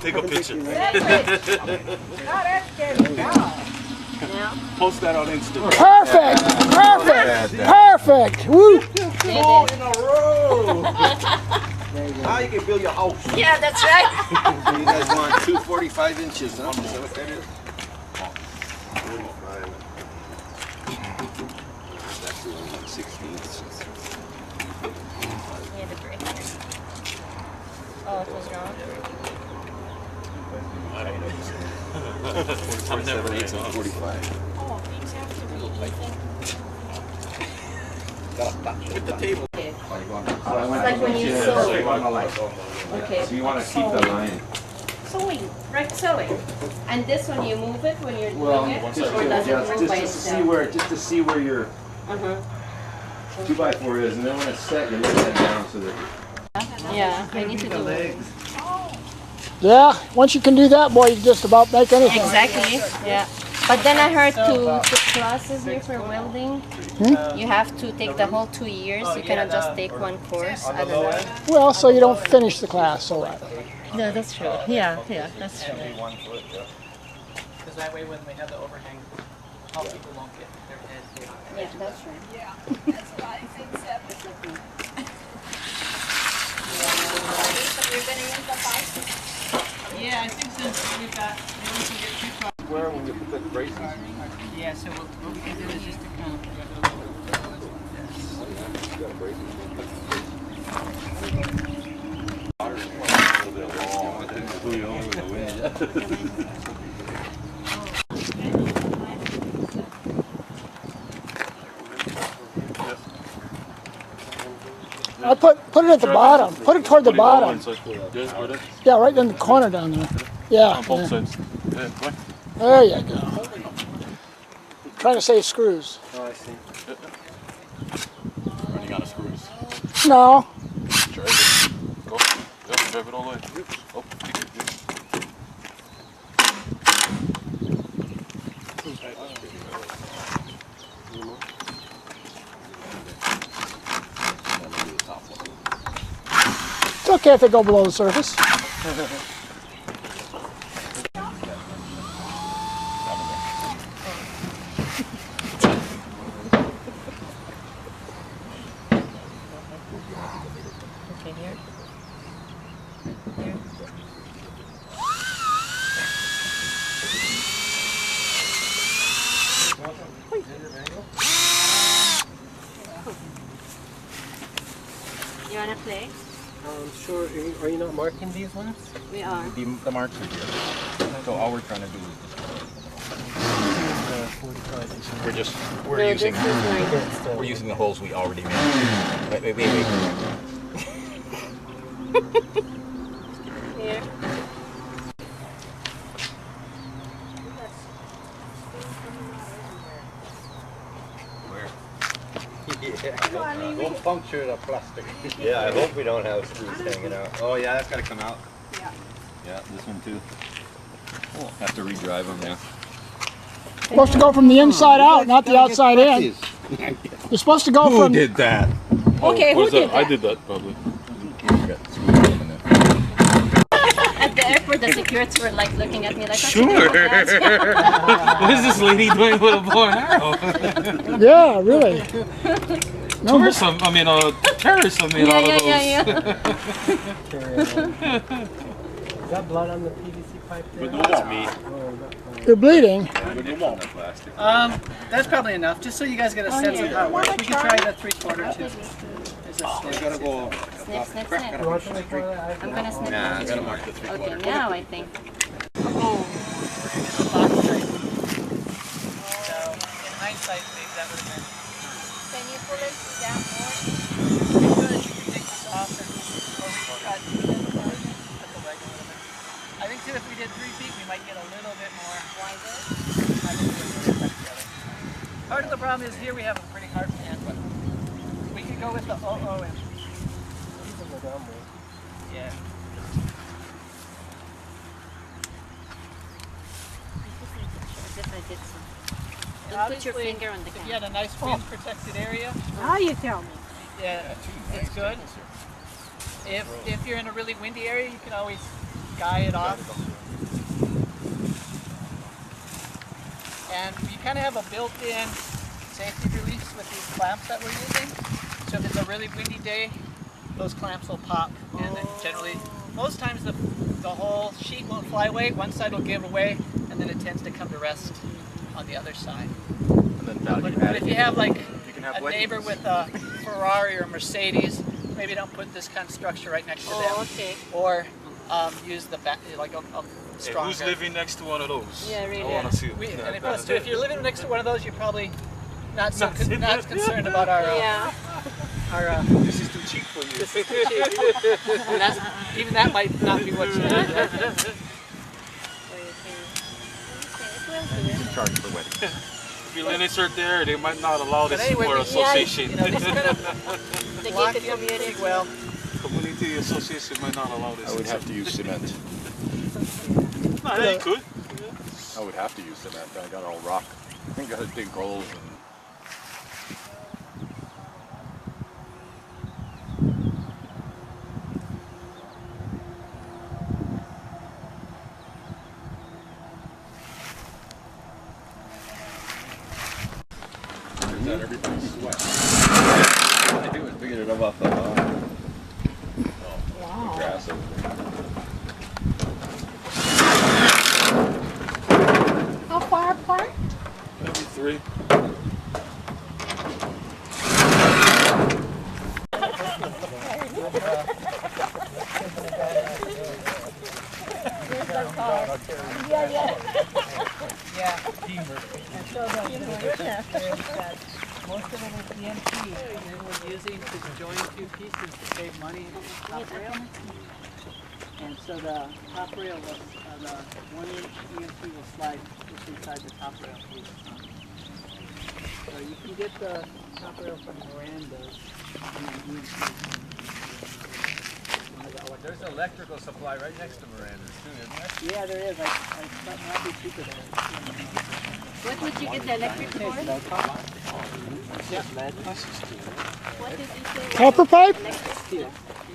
Take a picture. Post that on Instagram. Perfect! Woo! 4 in a row! Now you can build your house. Yeah, that's right. You guys want 2 45 inches, huh? Is that what that is? 45. That's actually only like 16ths. He had a break. Oh, it was wrong. 47, 8, 45. Oh, these have to be even. With the table. Like when you sew. Okay. So you want to keep the line? Sewing, right? Sewing. And this one you move it when you're doing it, or does it move by itself? Just to see where your 2x4 is, and then when it's set, you lay that down so that. Yeah, I need to do it. Yeah, once you can do that, boy, you can just about make anything. Exactly. Yeah. But then I heard to put classes here for welding. You have to take the whole 2 years. You cannot just take one course. I don't know. Well, so you don't finish the class, so what? No, that's true. Yeah, that's true. Because that way when we have the overhang, all people won't get their head hit on it. Yeah, that's right. Yeah, that's what I think. Yeah, I think since we've got, maybe we can get 2 cars. Where when you put the braces? Yeah, so what we can do is just to kind of I put it at the bottom. Put it toward the bottom. Yeah, right in the corner down there. Yeah. Both sides. There you go. Trying to save screws. Oh, I see. Running out of screws. No. Drive it. Go. Yep, drive it all the way. Oh. It's okay if they go below the surface. Okay, here. You wanna play? Sure. Are you not marking these ones? We are. The marks are here. So all we're trying to do is just. We're No, using this is like we're using the holes we already made. Wait. here. Don't puncture the plastic. Yeah, I hope we don't have screws hanging out. Oh yeah, that's gotta come out. Yeah. Yeah, this one too. Have to re-drive them now. Supposed to go from the inside out, not the outside in. You're supposed to go Who from. did that? Okay, who did that? I did that probably. At the airport, the securities were like looking at me like, Sure. What is this lady doing with a bow and arrow? Yeah, really. No, Tourists, I mean, terrorists, I mean, out of those. Yeah. Is that blood on the PVC pipe there? That's me. you're bleeding. That's probably enough, just so you guys get a sense of how it works. We can try the 3/4 too. We gotta go. snip, snip, snip. You want to try that? I'm gonna snip. Nah, I one gotta too. mark the 3/4. Okay, now I think. Oh. So, in hindsight, maybe that would have been. Can you pull it down more? Good, you can take this off and or we can cut the leg a little bit. I think too, if we did 3 feet, we might get a little bit more wider. I think we'll put it back together. Part of the problem is here we have a pretty hard pan, but we could go with the OO and yeah. Don't put your Obviously, finger on the if you camera. had a nice wind protected area, Now you tell me. yeah, it's good. If you're in a really windy area, you can always guy it off. And we kind of have a built-in safety release with these clamps that we're using. So if it's a really windy day, those clamps will pop, and then generally, most times the whole sheet won't fly away. One side will give away, and then it tends to come to rest on the other side. But if you have like a neighbor with a Ferrari or Mercedes, maybe don't put this kind of structure right next to them. Okay. Or use the back, like a Hey, stronger. who's living next to one of those? Yeah, really. I want to see it. And plus, too, if you're living next to one of those, you're probably not concerned about our Yeah. This is too cheap for you. and that's, even that might not be what you need. In charge of the wedding. If your limits are there, they might not allow this But anyway, for yeah, association. You know, these kind of The lock gated in community. pretty well. Community association might not allow this. I would have to use cement. No, yeah, you could. I would have to use cement. I got all rock. I got to dig holes and that everybody's sweat. I think it was picking it up off the lawn. The grass over there. How far apart? Maybe 3. Yeah. And so most of it is EMT, and then we're using to join two pieces to save money in the top rail. And so the top rail will, the 1-inch EMT will slide just inside the top rail piece. So you can get the top rail from Miranda's. There's an electrical supply right next to Miranda's too, isn't there? Yeah, there is. I thought it might be cheaper there. What would you get the electric for? What did you say? Copper pipe? Steel.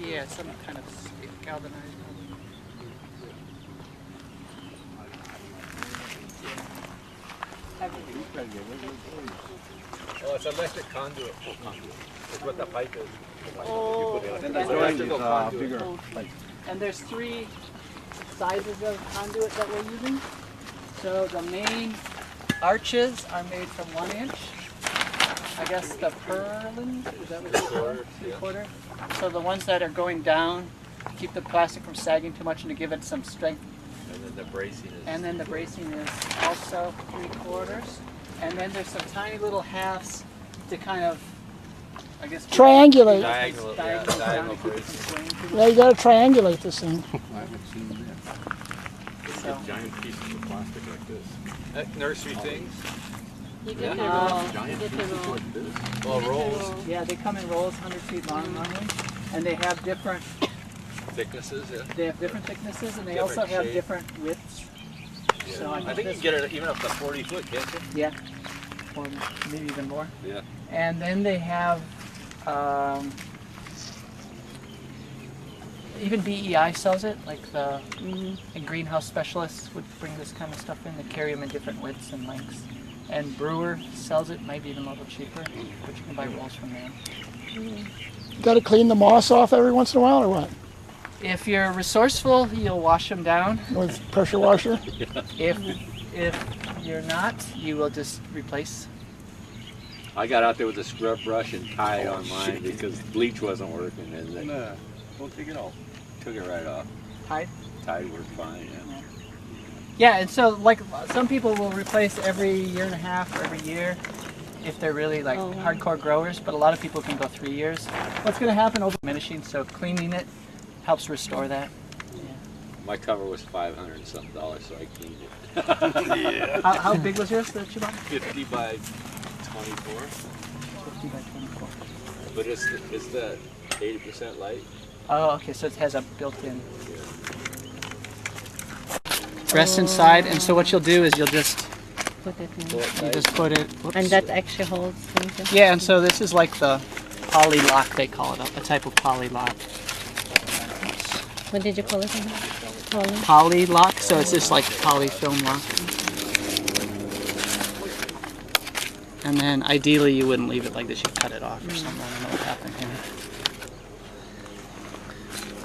Yeah, some kind of galvanized. Oh, it's electric conduit. It's what the pipe is. Oh. And there's electrical conduit. bigger. And there's 3 sizes of conduit that we're using. So the main arches are made from 1 inch. I guess the purlin, is that what you call it? 3/4. So the ones that are going down keep the plastic from sagging too much and to give it some strength. And then the bracing is. And then the bracing is also 3/4. And then there's some tiny little halves to kind of, I guess, Triangulate. Diagonal, yeah, down diagonal to keep it bracing. from swaying too Yeah, you gotta triangulate this thing. I haven't seen that. So, Giant pieces of plastic like this. Nursery things. You get the Yeah. roll. You Giant get the pieces roll. like this. Well, You get the rolls, roll. yeah, they come in rolls 100 feet long normally. And they have different thicknesses, yeah. They have different thicknesses, and they Different also have shape. different widths. So I think you can get it even up to 40 foot, can't you? Yeah, or maybe even more. Yeah. And then they have even BEI sells it, like the and greenhouse specialists would bring this kind of stuff in. They carry them in different widths and lengths. And Brewer sells it, maybe even a little cheaper, but you can buy rolls from them. You gotta clean the moss off every once in a while, or what? If you're resourceful, you'll wash them down. With pressure washer? If you're not, you will just replace. I got out there with a scrub brush and Tide on mine because bleach wasn't working, and it No, don't take it off. took it right off. Tide? Tide worked fine, yeah. Yeah, and so like some people will replace every 1.5 years or every year if they're really like hardcore growers, but a lot of people can go 3 years. What's going to happen over diminishing, so cleaning it helps restore that. My cover was $500 and something, so I cleaned it. Yeah. How big was yours that you bought? 50 by 24, 50 by 24. but it's the 80% light. Oh, okay, so it has a built-in. Rest inside, and so what you'll do is you'll just Put it in. you just put it. Whoops. And that actually holds things. Yeah, and so this is like the poly lock, they call it, a type of poly lock. What did you call it? poly lock, so it's just like poly film lock. And then ideally you wouldn't leave it like this, you cut it off or something. I don't know what happened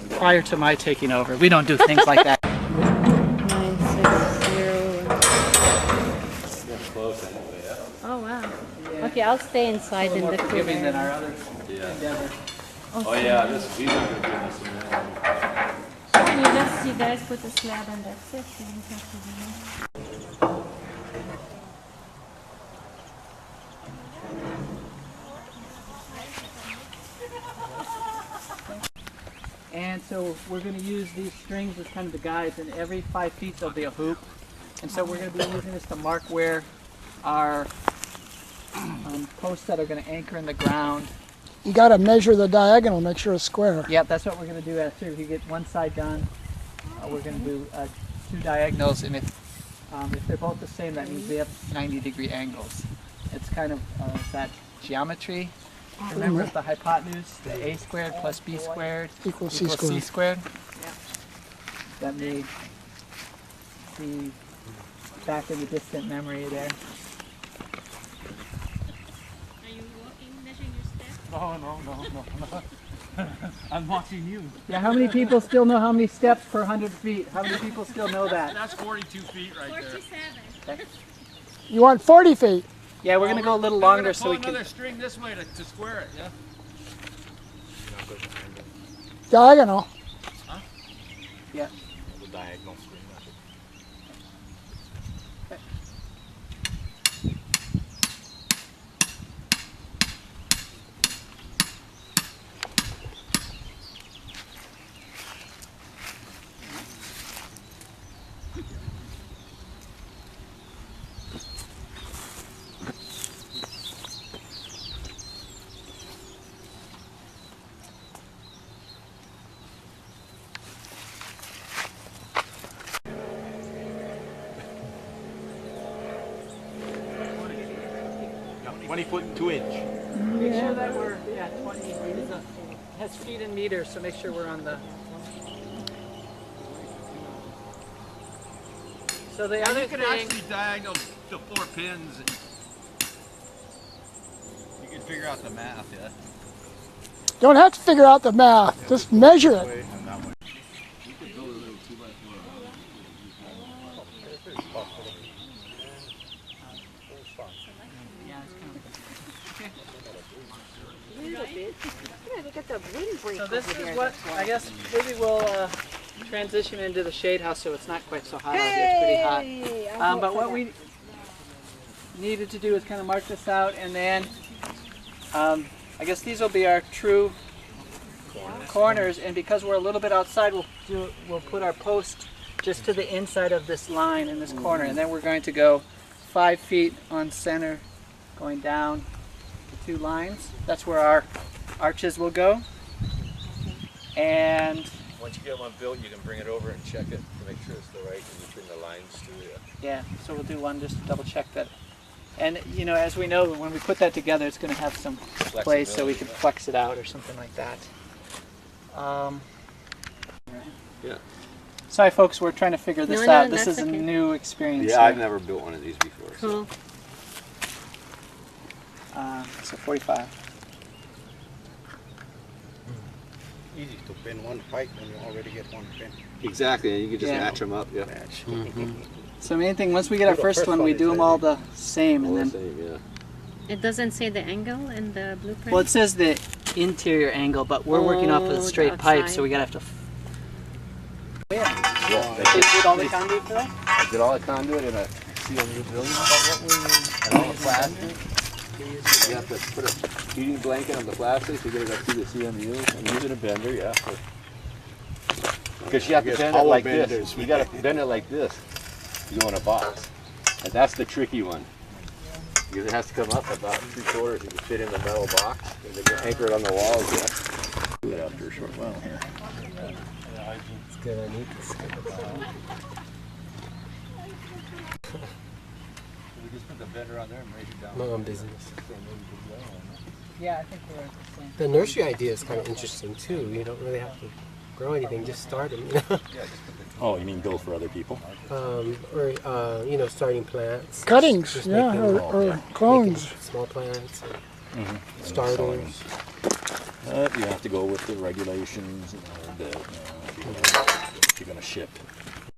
here. Prior to my taking over, we don't do things like that. 960. Oh wow. Okay, I'll stay inside in the cooler. Than our other Yeah. Oh yeah, this he's not gonna do this. You guys put a slab and that's it. You don't have to do that. And so we're going to use these strings as kind of the guides, and every 5 feet there'll be a hoop. And so we're going to be using this to mark where our posts that are going to anchor in the ground. You got to measure the diagonal, make sure it's square. Yep, that's what we're going to do after we get one side done. We're going to do 2 diagonals, and if they're both the same, that means they have 90-degree angles. It's kind of that geometry. Remember the hypotenuse, the a squared plus b squared Equals C C squared. That may be back in the distant memory there. Are you walking, measuring your steps? No. I'm watching you. Yeah, how many people still know how many steps per 100 feet? How many people still know that? That's 42 feet right 47. You want 40 feet. Yeah, we're going to go a little longer so we another can... string this way to square it, yeah? Diagonal. Yeah. The diagonal string. Make sure that we're, 20 degrees. It has feet in meters, so make sure we're on the... So the other You can thing... actually diagonal the 4 pins. And you can figure out the math, yeah? Don't have to figure out the math, just measure it. So this is what, I guess, maybe we'll transition into the shade house so it's not quite so hot. It's pretty hot. But what we needed to do is kind of mark this out, and then I guess these will be our true corners, and because we're a little bit outside, we'll put our post just to the inside of this line in this corner, and then we're going to go 5 feet on center, going down the 2 lines. That's where our arches will go. And Once you get one built, you can bring it over and check it to make sure it's the right, and you bring the lines through it. yeah, so we'll do one just to double check that. And you know, as we know, when we put that together, it's going to have some place so we can flex it out or something like that. Yeah. Sorry, folks, we're trying to figure this No, out. This that's is a okay. new experience. Yeah, I've here. never built one of these before. So. Cool. So 45. Easy to pin one pipe when you already get one pin. Exactly, and you can just Yeah. match them up. Yeah. Match. So main thing, once we get our first one, we do them all the same, All and the then. same, yeah. It doesn't say the angle in the blueprint? Well, it says the interior angle, but we're working off of Oh, the the straight pipe, outside. so we gotta have to. Yeah, They did all the conduit for that? I did all the conduit in a CMU building. And all the plastic. You have to put a heating blanket on the plastic to get it up through the CMU. I'm using a bender, yeah. Because you have to bend it like this. You got to bend it like this to go in a box. And that's the tricky one. Because it has to come up about 3/4 you can fit in the metal box. And then you anchor it on the wall. Yeah. Do it after a short while here. It's good, I need this. We just put the bender on there and raise it down. No, I'm busy. Yeah, I think we're the same. The nursery idea is kind of interesting too. You don't really have to grow anything, just start them. You know? Oh, you mean build for other people? Or you know, starting plants. Cuttings, Just yeah, making- or clones. making small plants. Mm-hmm. Starters. You have to go with the regulations and if you're going to ship.